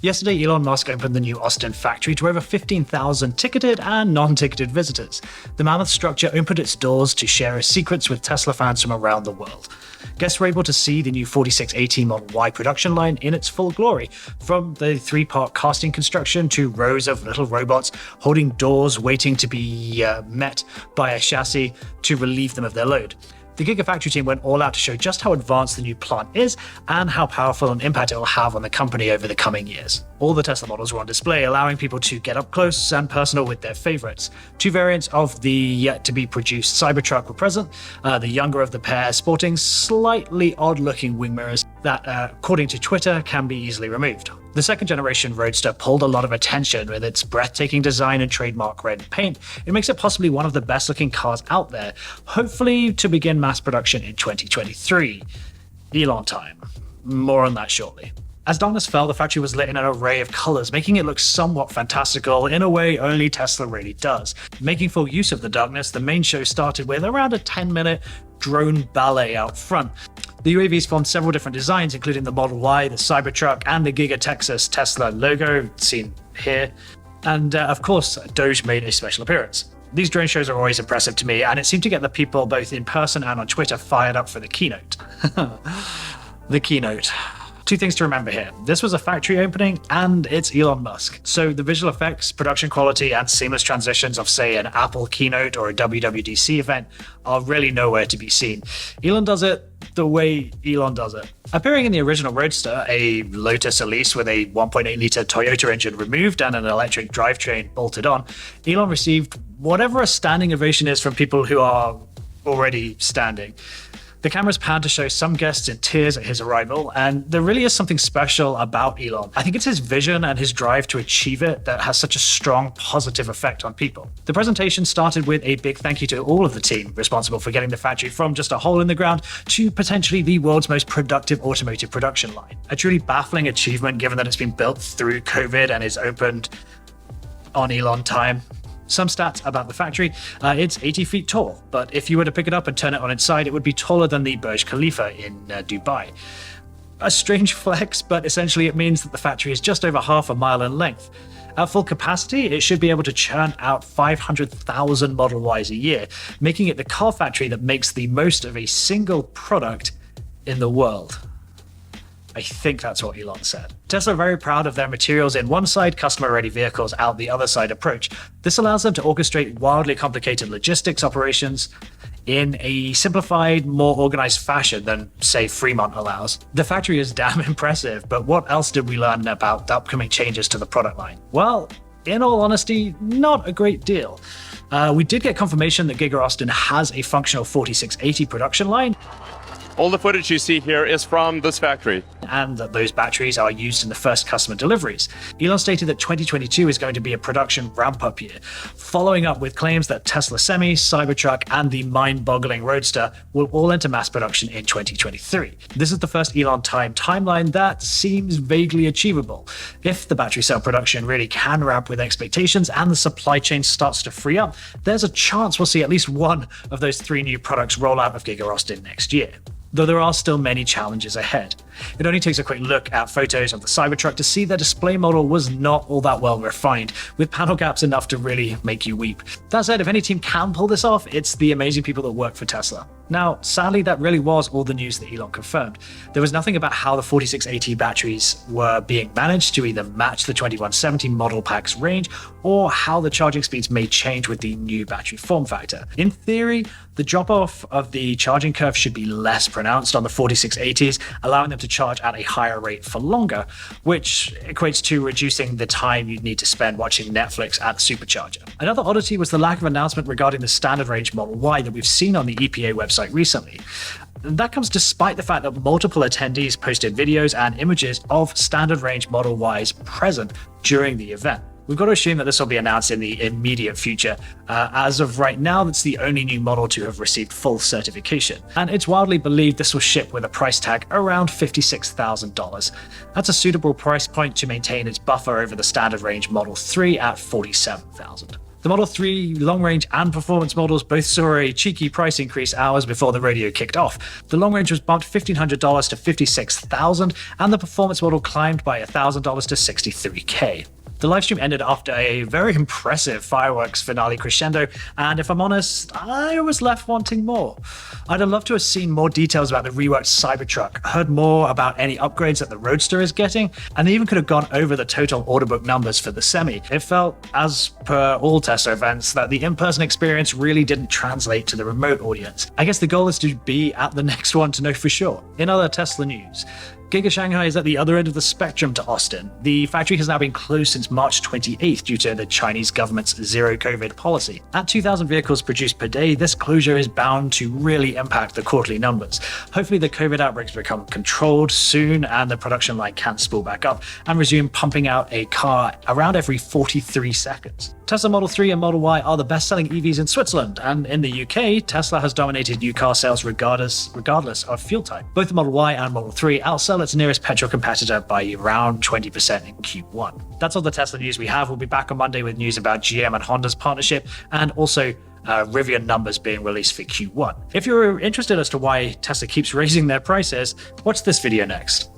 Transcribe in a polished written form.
Yesterday, Elon Musk opened the new Austin factory to over 15,000 ticketed and non-ticketed visitors. The mammoth structure opened its doors to share its secrets with Tesla fans from around the world. Guests were able to see the new 4680 Model Y production line in its full glory, from the three-part casting construction to rows of little robots holding doors waiting to be met by a chassis to relieve them of their load. The Gigafactory team went all out to show just how advanced the new plant is and how powerful an impact it will have on the company over the coming years. All the Tesla models were on display, allowing people to get up close and personal with their favorites. Two variants of the yet-to-be-produced Cybertruck were present, the younger of the pair sporting slightly odd-looking wing mirrors that, according to Twitter, can be easily removed. The second-generation Roadster pulled a lot of attention with its breathtaking design and trademark red paint. It makes it possibly one of the best-looking cars out there, hopefully to begin mass production in 2023. Elon time. More on that shortly. As darkness fell, the factory was lit in an array of colors, making it look somewhat fantastical in a way only Tesla really does. Making full use of the darkness, the main show started with around a 10-minute drone ballet out front. The UAVs formed several different designs, including the Model Y, the Cybertruck, and the Giga Texas Tesla logo, seen here. And of course, Doge made a special appearance. These drone shows are always impressive to me, and it seemed to get the people both in person and on Twitter fired up for the keynote. The keynote. Two things to remember here. This was a factory opening and it's Elon Musk. So the visual effects, production quality, and seamless transitions of, say, an Apple keynote or a WWDC event are really nowhere to be seen. Elon does it the way Elon does it. Appearing in the original Roadster, a Lotus Elise with a 1.8 litre Toyota engine removed and an electric drivetrain bolted on, Elon received whatever a standing ovation is from people who are already standing. The cameras panned to show some guests in tears at his arrival, and there really is something special about Elon. I think it's his vision and his drive to achieve it that has such a strong positive effect on people. The presentation started with a big thank you to all of the team responsible for getting the factory from just a hole in the ground to potentially the world's most productive automotive production line. A truly baffling achievement given that it's been built through COVID and is opened on Elon time. Some stats about the factory, it's 80 feet tall, but if you were to pick it up and turn it on its side, it would be taller than the Burj Khalifa in Dubai. A strange flex, but essentially it means that the factory is just over half a mile in length. At full capacity, it should be able to churn out 500,000 Model Ys a year, making it the car factory that makes the most of a single product in the world. I think that's what Elon said. Tesla are very proud of their materials in one side, customer-ready vehicles out the other side approach. This allows them to orchestrate wildly complicated logistics operations in a simplified, more organized fashion than, say, Fremont allows. The factory is damn impressive, but what else did we learn about the upcoming changes to the product line? Well, in all honesty, not a great deal. We did get confirmation that Giga Austin has a functional 4680 production line. All the footage you see here is from this factory. And that those batteries are used in the first customer deliveries. Elon stated that 2022 is going to be a production ramp-up year, following up with claims that Tesla Semi, Cybertruck, and the mind-boggling Roadster will all enter mass production in 2023. This is the first Elon timeline that seems vaguely achievable. If the battery cell production really can ramp with expectations and the supply chain starts to free up, there's a chance we'll see at least one of those three new products roll out of Giga Austin next year. Though there are still many challenges ahead. It only takes a quick look at photos of the Cybertruck to see their display model was not all that well refined, with panel gaps enough to really make you weep. That said, if any team can pull this off, it's the amazing people that work for Tesla. Now, sadly, that really was all the news that Elon confirmed. There was nothing about how the 4680 batteries were being managed to either match the 2170 model pack's range, or how the charging speeds may change with the new battery form factor. In theory, the drop-off of the charging curve should be less pronounced on the 4680s, allowing them to charge at a higher rate for longer, which equates to reducing the time you'd need to spend watching Netflix at the supercharger. Another oddity was the lack of announcement regarding the standard range Model Y that we've seen on the EPA website recently. That comes despite the fact that multiple attendees posted videos and images of standard range Model Ys present during the event. We've got to assume that this will be announced in the immediate future. As of right now, that's the only new model to have received full certification. And it's wildly believed this will ship with a price tag around $56,000. That's a suitable price point to maintain its buffer over the standard range Model 3 at $47,000. The Model 3 long-range and performance models both saw a cheeky price increase hours before the rodeo kicked off. The long-range was bumped $1,500 to $56,000, and the performance model climbed by $1,000 to $63K. The livestream ended after a very impressive fireworks finale crescendo, and if I'm honest, I was left wanting more. I'd have loved to have seen more details about the reworked Cybertruck, heard more about any upgrades that the Roadster is getting, and they even could have gone over the total order book numbers for the Semi. It felt, as per all Tesla events, that the in-person experience really didn't translate to the remote audience. I guess the goal is to be at the next one to know for sure. In other Tesla news, Giga Shanghai is at the other end of the spectrum to Austin. The factory has now been closed since March 28th due to the Chinese government's zero-COVID policy. At 2,000 vehicles produced per day, this closure is bound to really impact the quarterly numbers. Hopefully the COVID outbreaks become controlled soon and the production line can spool back up and resume pumping out a car around every 43 seconds. Tesla Model 3 and Model Y are the best-selling EVs in Switzerland, and in the UK, Tesla has dominated new car sales regardless of fuel type. Both the Model Y and Model 3 outsell its nearest petrol competitor by around 20% in Q1. That's all the Tesla news we have. We'll be back on Monday with news about GM and Honda's partnership, and also Rivian numbers being released for Q1. If you're interested as to why Tesla keeps raising their prices, watch this video next.